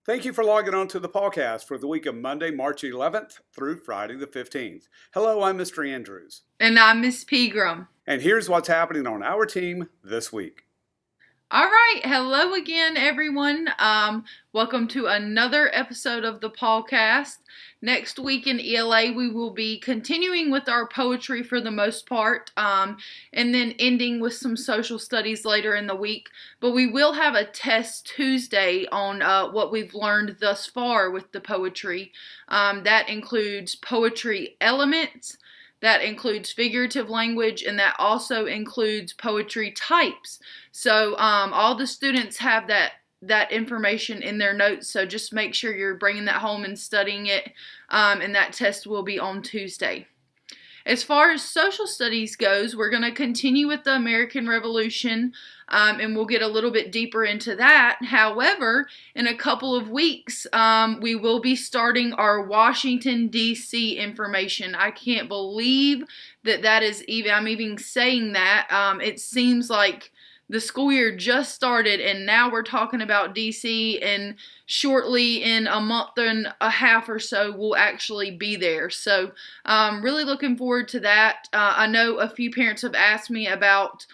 Thank you for logging on to the PawCast for the week of Monday, March 11th through Friday the 15th. Hello, I'm Mr. Andrews. And I'm Miss Pegram. And here's what's happening on our team this week. All right, hello again, everyone. Welcome to another episode of the PawCast. Next week in ELA, we will be continuing with our poetry for the most part, and then ending with some social studies later in the week. But we will have a test Tuesday on what we've learned thus far with the poetry. That includes poetry elements. That includes figurative language, and that also includes poetry types. So all the students have that information in their notes, so just make sure you're bringing that home and studying it, and that test will be on Tuesday. As far as social studies goes, we're going to continue with the American Revolution, and we'll get a little bit deeper into that. However, in a couple of weeks, we will be starting our Washington, D.C. information. I can't believe that is even, I'm even saying that. It seems like the school year just started, and now we're talking about D.C., and shortly, in a month and a half or so, we'll actually be there. So, really looking forward to that. I know a few parents have asked me about,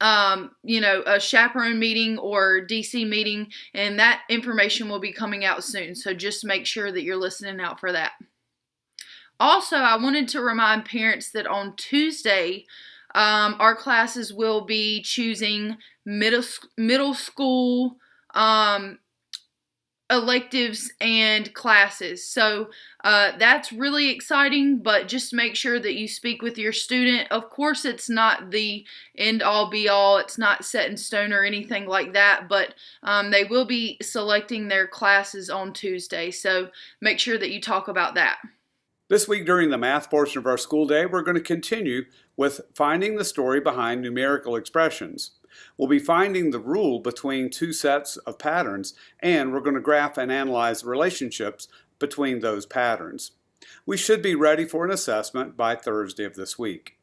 a chaperone meeting or D.C. meeting, and that information will be coming out soon. So just make sure that you're listening out for that. Also, I wanted to remind parents that on Tuesday, our classes will be choosing middle school electives and classes. So that's really exciting, but just make sure that you speak with your student. Of course, it's not the end-all be-all. It's not set in stone or anything like that, but they will be selecting their classes on Tuesday. So make sure that you talk about that. This week during the math portion of our school day, we're going to continue with finding the story behind numerical expressions. We'll be finding the rule between two sets of patterns, and we're going to graph and analyze relationships between those patterns. We should be ready for an assessment by Thursday of this week.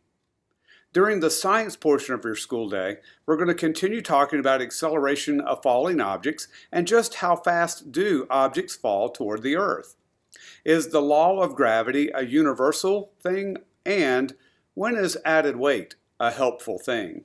During the science portion of your school day, we're going to continue talking about acceleration of falling objects and just how fast do objects fall toward the Earth. Is the law of gravity a universal thing? And when is added weight a helpful thing?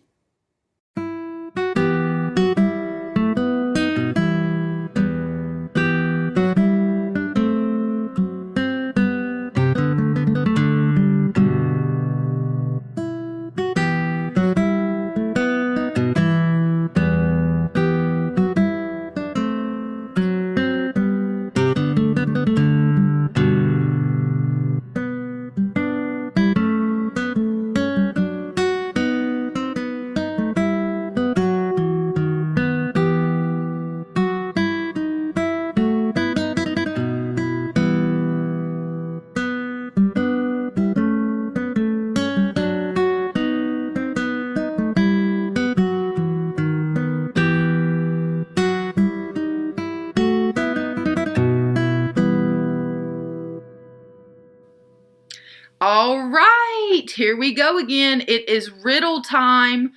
All right, here we go again. It is riddle time.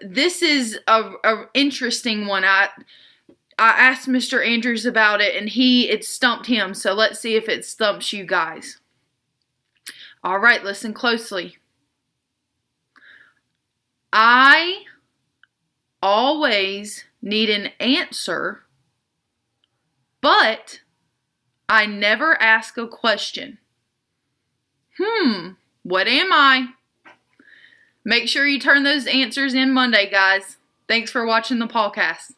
This is a interesting one. I asked Mr. Andrews about it, and it stumped him. So let's see if it stumps you guys. All right, listen closely. I always need an answer, but I never ask a question. What am I? Make sure you turn those answers in Monday, guys. Thanks for watching the PawCast.